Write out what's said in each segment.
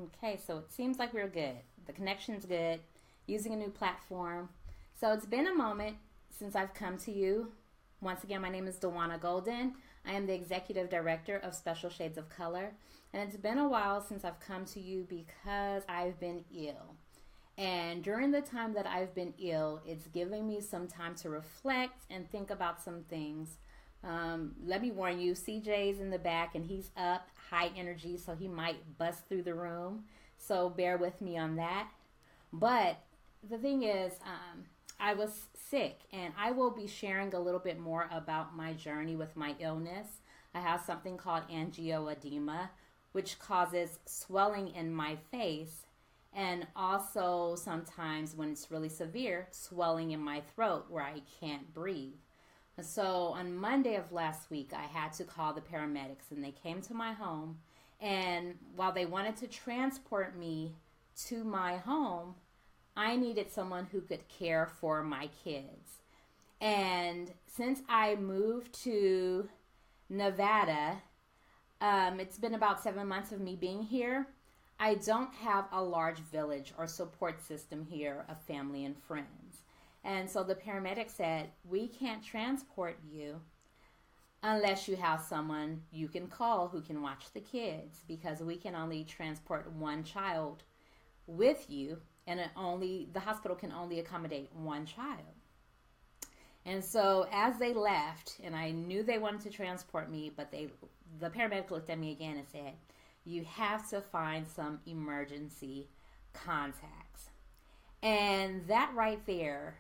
Okay, so it seems like we're good. The connection's good. Using a new platform. So it's been a moment since I've come to you. Once again, my name is Dewana Golden. I am the Executive Director of Special Shades of Color. And it's been a while since I've come to you because I've been ill. And during the time that I've been ill, it's giving me some time to reflect and think about some things. Let me warn you, CJ's in the back and he's up, high energy, so he might bust through the room. So bear with me on that. But the thing is, I was sick and I will be sharing a little bit more about my journey with my illness. I have something called angioedema, which causes swelling in my face and also sometimes when it's really severe, swelling in my throat where I can't breathe. So on Monday of last week, I had to call the paramedics and they came to my home. And while they wanted to transport me to my home, I needed someone who could care for my kids. And since I moved to Nevada, it's been about 7 months of me being here. I don't have a large village or support system here of family and friends. And so the paramedic said, we can't transport you unless you have someone you can call who can watch the kids, because we can only transport one child with you, and the hospital can only accommodate one child. And so as they left, and I knew they wanted to transport me, but the paramedic looked at me again and said, you have to find some emergency contacts. And that right there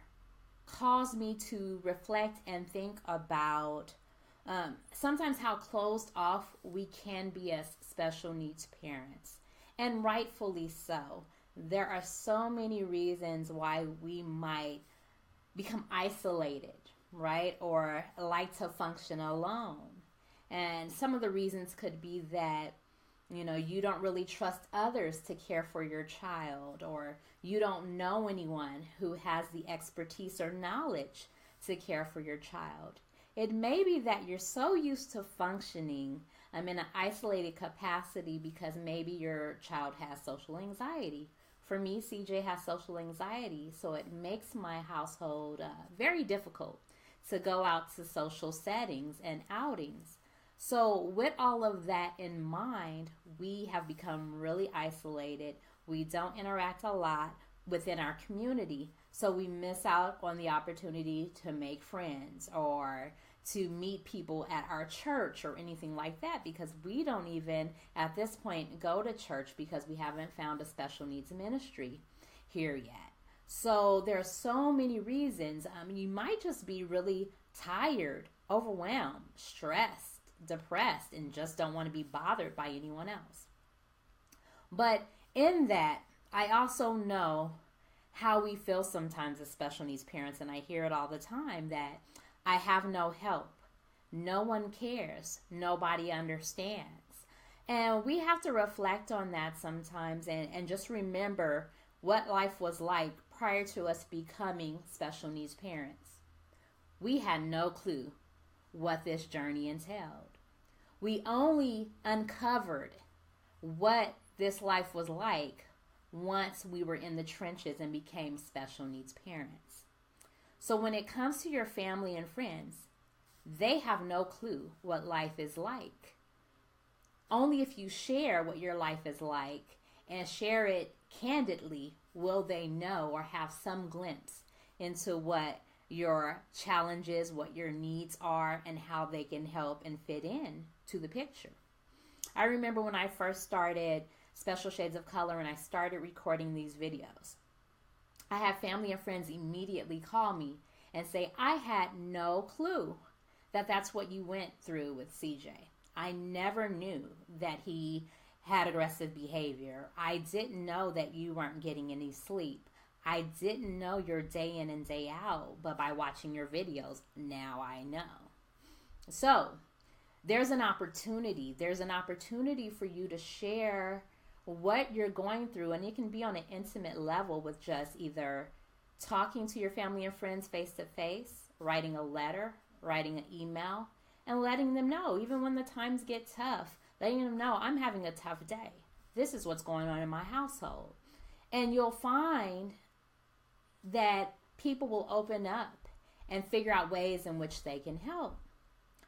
caused me to reflect and think about sometimes how closed off we can be as special needs parents. And rightfully so. There are so many reasons why we might become isolated, right? Or like to function alone. And some of the reasons could be that you don't really trust others to care for your child, or you don't know anyone who has the expertise or knowledge to care for your child. It may be that you're so used to functioning in an isolated capacity because maybe your child has social anxiety. For me, CJ has social anxiety, so it makes my household very difficult to go out to social settings and outings. So with all of that in mind, we have become really isolated. We don't interact a lot within our community. So we miss out on the opportunity to make friends or to meet people at our church or anything like that, because we don't even at this point go to church because we haven't found a special needs ministry here yet. So there are so many reasons. You might just be really tired, overwhelmed, stressed, depressed, and just don't want to be bothered by anyone else. But in that, I also know how we feel sometimes as special needs parents, and I hear it all the time, that I have no help, no one cares, nobody understands. And we have to reflect on that sometimes and just remember what life was like prior to us becoming special needs parents. We had no clue what this journey entailed. We only uncovered what this life was like once we were in the trenches and became special needs parents. So when it comes to your family and friends, they have no clue what life is like. Only if you share what your life is like and share it candidly will they know or have some glimpse into what your challenges, what your needs are, and how they can help and fit in to the picture. I remember when I first started Special Shades of Color and I started recording these videos, I had family and friends immediately call me and say, I had no clue that that's what you went through with CJ. I never knew that he had aggressive behavior. I didn't know that you weren't getting any sleep. I didn't know your day in and day out, but by watching your videos, now I know. So there's an opportunity. There's an opportunity for you to share what you're going through, and it can be on an intimate level with just either talking to your family and friends face to face, writing a letter, writing an email, and letting them know, even when the times get tough, letting them know I'm having a tough day. This is what's going on in my household. And you'll find that people will open up and figure out ways in which they can help.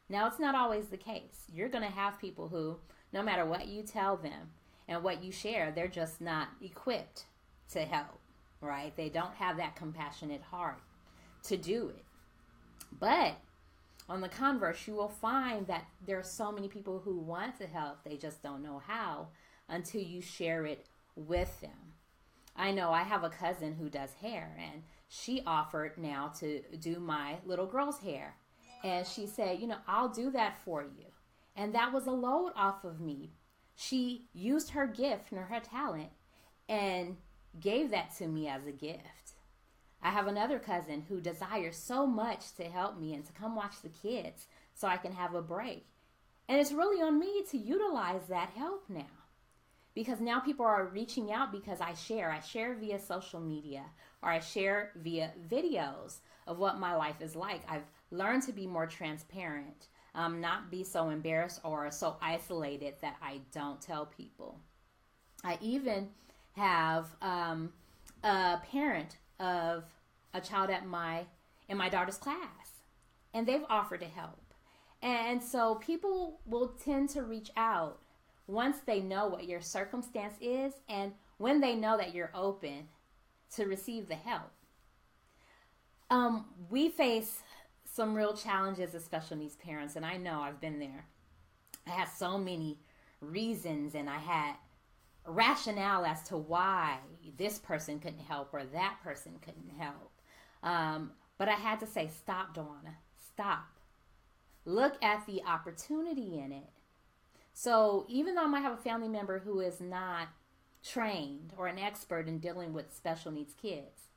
Now, it's not always the case. You're going to have people who, no matter what you tell them and what you share, they're just not equipped to help, right? They don't have that compassionate heart to do it. But on the converse, you will find that there are so many people who want to help. They just don't know how until you share it with them. I know I have a cousin who does hair, and she offered now to do my little girl's hair. And she said, I'll do that for you. And that was a load off of me. She used her gift and her talent and gave that to me as a gift. I have another cousin who desires so much to help me and to come watch the kids so I can have a break. And it's really on me to utilize that help now. Because now people are reaching out because I share via social media, or I share via videos of what my life is like. I've learned to be more transparent, not be so embarrassed or so isolated that I don't tell people. I even have a parent of a child in my daughter's class, and they've offered to help. And so people will tend to reach out once they know what your circumstance is and when they know that you're open to receive the help. We face some real challenges as special needs parents, and I know I've been there. I had so many reasons, and I had rationale as to why this person couldn't help or that person couldn't help. But I had to say, stop, Dawana, stop. Look at the opportunity in it. So even though I might have a family member who is not trained or an expert in dealing with special needs kids,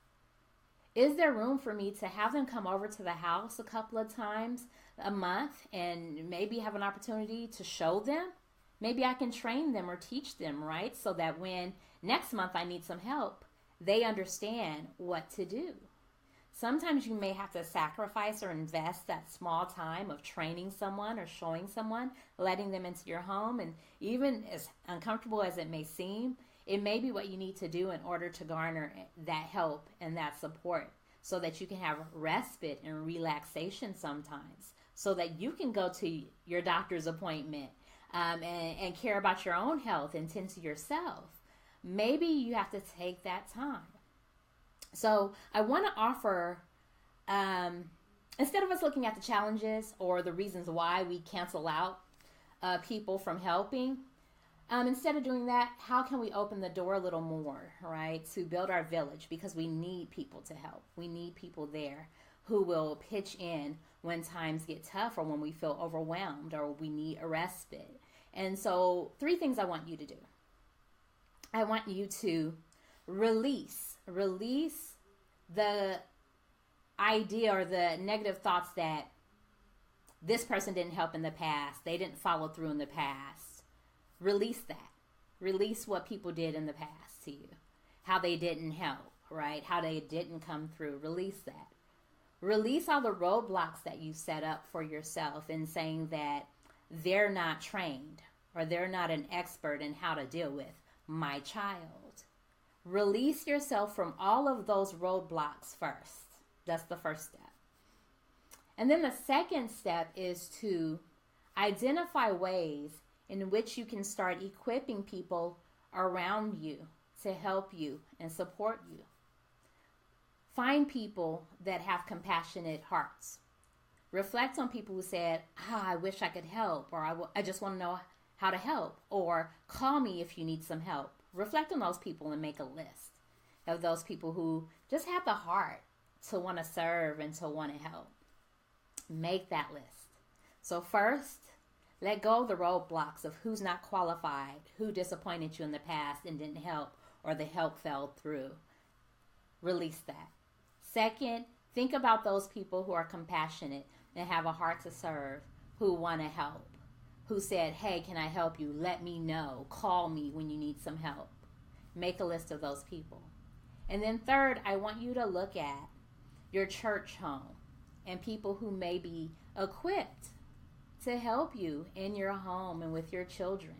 is there room for me to have them come over to the house a couple of times a month and maybe have an opportunity to show them? Maybe I can train them or teach them, right? So that when next month I need some help, they understand what to do. Sometimes you may have to sacrifice or invest that small time of training someone or showing someone, letting them into your home. And even as uncomfortable as it may seem, it may be what you need to do in order to garner that help and that support so that you can have respite and relaxation sometimes, so that you can go to your doctor's appointment and care about your own health and tend to yourself. Maybe you have to take that time. So I want to offer, instead of us looking at the challenges or the reasons why we cancel out people from helping, instead of doing that, how can we open the door a little more, right, to build our village? Because we need people to help. We need people there who will pitch in when times get tough or when we feel overwhelmed or we need a respite. And so 3 things I want you to do. I want you to release the idea or the negative thoughts that this person didn't help in the past, they didn't follow through in the past. Release that. Release what people did in the past to you, how they didn't help, right? How they didn't come through. Release that. Release all the roadblocks that you set up for yourself in saying that they're not trained or they're not an expert in how to deal with my child. Release yourself from all of those roadblocks first. That's the first step. And then the second step is to identify ways in which you can start equipping people around you to help you and support you. Find people that have compassionate hearts. Reflect on people who said, I wish I could help, or I just want to know how to help, or call me if you need some help. Reflect on those people and make a list of those people who just have the heart to want to serve and to want to help. Make that list. So first, let go of the roadblocks of who's not qualified, who disappointed you in the past and didn't help, or the help fell through. Release that. Second, think about those people who are compassionate and have a heart to serve, who want to help, who said, hey, can I help you? Let me know. Call me when you need some help. Make a list of those people. And then third, I want you to look at your church home and people who may be equipped to help you in your home and with your children.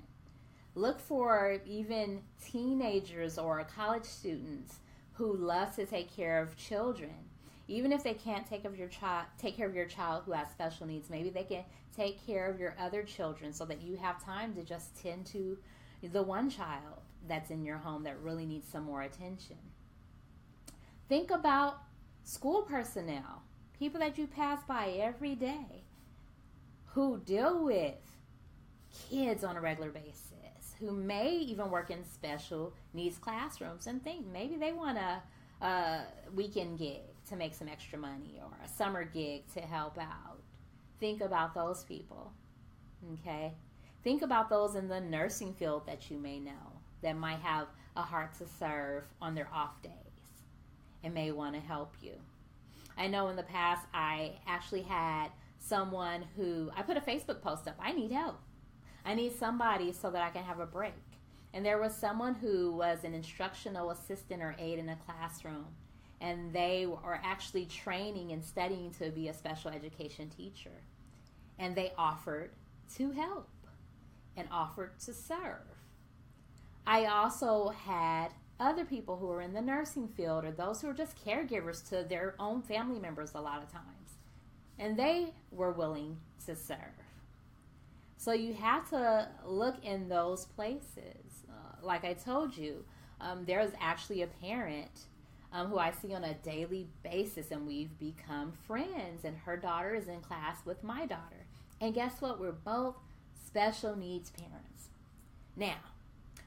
Look for even teenagers or college students who love to take care of children. Even if they can't take care of your child who has special needs, maybe they can take care of your other children so that you have time to just tend to the one child that's in your home that really needs some more attention. Think about school personnel, people that you pass by every day who deal with kids on a regular basis, who may even work in special needs classrooms and think maybe they want a weekend gig to make some extra money or a summer gig to help out. Think about those people, okay? Think about those in the nursing field that you may know that might have a heart to serve on their off days and may want to help you. I know in the past I actually had someone who, I put a Facebook post up, I need help. I need somebody so that I can have a break. And there was someone who was an instructional assistant or aide in a classroom, and they were actually training and studying to be a special education teacher. And they offered to help and offered to serve. I also had other people who were in the nursing field or those who were just caregivers to their own family members a lot of times. And they were willing to serve. So you have to look in those places. Like I told you, there's actually a parent who I see on a daily basis, and we've become friends, and her daughter is in class with my daughter. And guess what? We're both special needs parents. Now,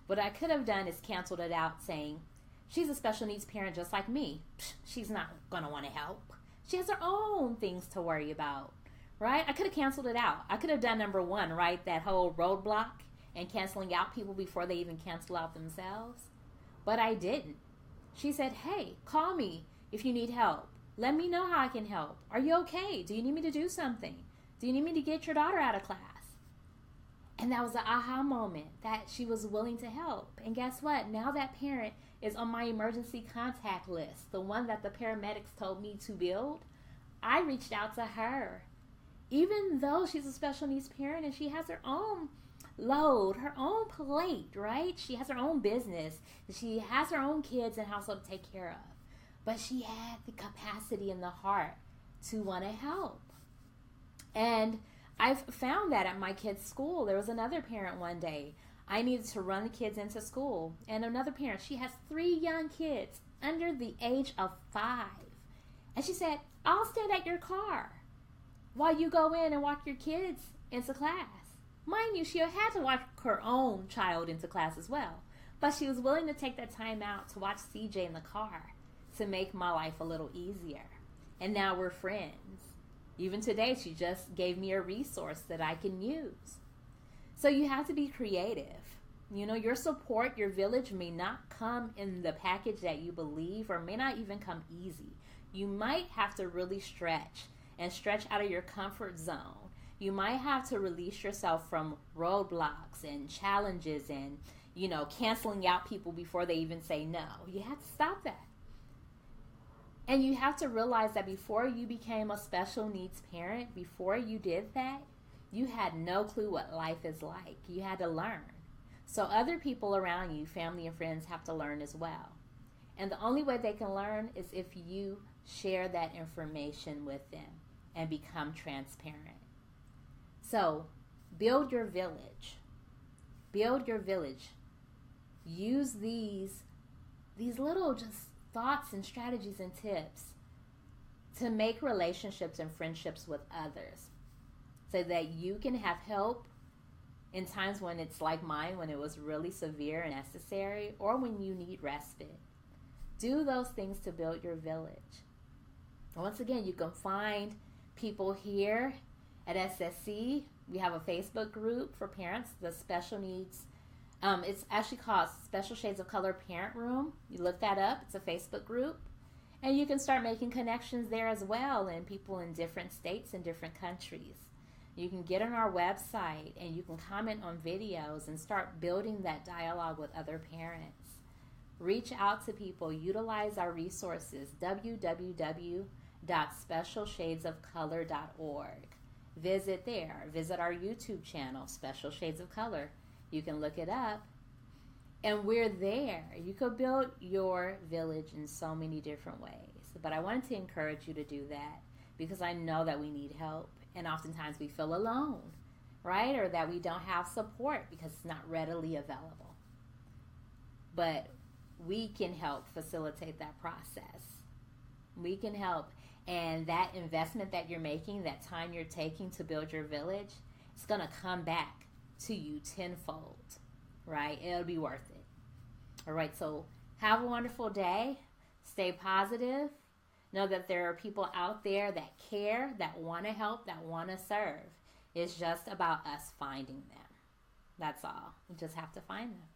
what I could have done is canceled it out saying, she's a special needs parent just like me. She's not going to want to help. She has her own things to worry about. Right? I could have canceled it out. I could have done number one, right? That whole roadblock and canceling out people before they even cancel out themselves. But I didn't. She said, hey, call me if you need help. Let me know how I can help. Are you okay? Do you need me to do something? Do you need me to get your daughter out of class? And that was the aha moment that she was willing to help. And guess what? Now that parent is on my emergency contact list, the one that the paramedics told me to build. I reached out to her. Even though she's a special needs parent and she has her own load, her own plate, right? She has her own business. She has her own kids and household to take care of. But she had the capacity and the heart to want to help. And I've found that at my kids' school. There was another parent one day. I needed to run the kids into school. And another parent, she has 3 young kids under the age of 5. And she said, I'll stand at your car while you go in and walk your kids into class. Mind you, she had to walk her own child into class as well. But she was willing to take that time out to watch CJ in the car to make my life a little easier. And now we're friends. Even today, she just gave me a resource that I can use. So you have to be creative. You know, your support, your village may not come in the package that you believe or may not even come easy. You might have to really stretch and stretch out of your comfort zone. You might have to release yourself from roadblocks and challenges and, you know, canceling out people before they even say no. You have to stop that. And you have to realize that before you became a special needs parent, before you did that, you had no clue what life is like. You had to learn. So other people around you, family and friends, have to learn as well. And the only way they can learn is if you share that information with them and become transparent. So, build your village. Build your village. Use these little just thoughts and strategies and tips to make relationships and friendships with others so that you can have help in times when it's like mine, when it was really severe and necessary, or when you need respite. Do those things to build your village. Once again, you can find people here at SSC. We have a Facebook group for parents, the special needs. It's actually called Special Shades of Color Parent Room. You look that up. It's a Facebook group. And you can start making connections there as well, and people in different states and different countries. You can get on our website and you can comment on videos and start building that dialogue with other parents. Reach out to people. Utilize our resources, www.specialshadesofcolor.org. Visit there. Visit our YouTube channel, Special Shades of Color. You can look it up. And we're there. You could build your village in so many different ways. But I wanted to encourage you to do that because I know that we need help. And oftentimes we feel alone, right? Or that we don't have support because it's not readily available. But we can help facilitate that process. We can help. And that investment that you're making, that time you're taking to build your village, it's going to come back to you tenfold, right? It'll be worth it. All right, so have a wonderful day. Stay positive. Know that there are people out there that care, that want to help, that want to serve. It's just about us finding them. That's all. We just have to find them.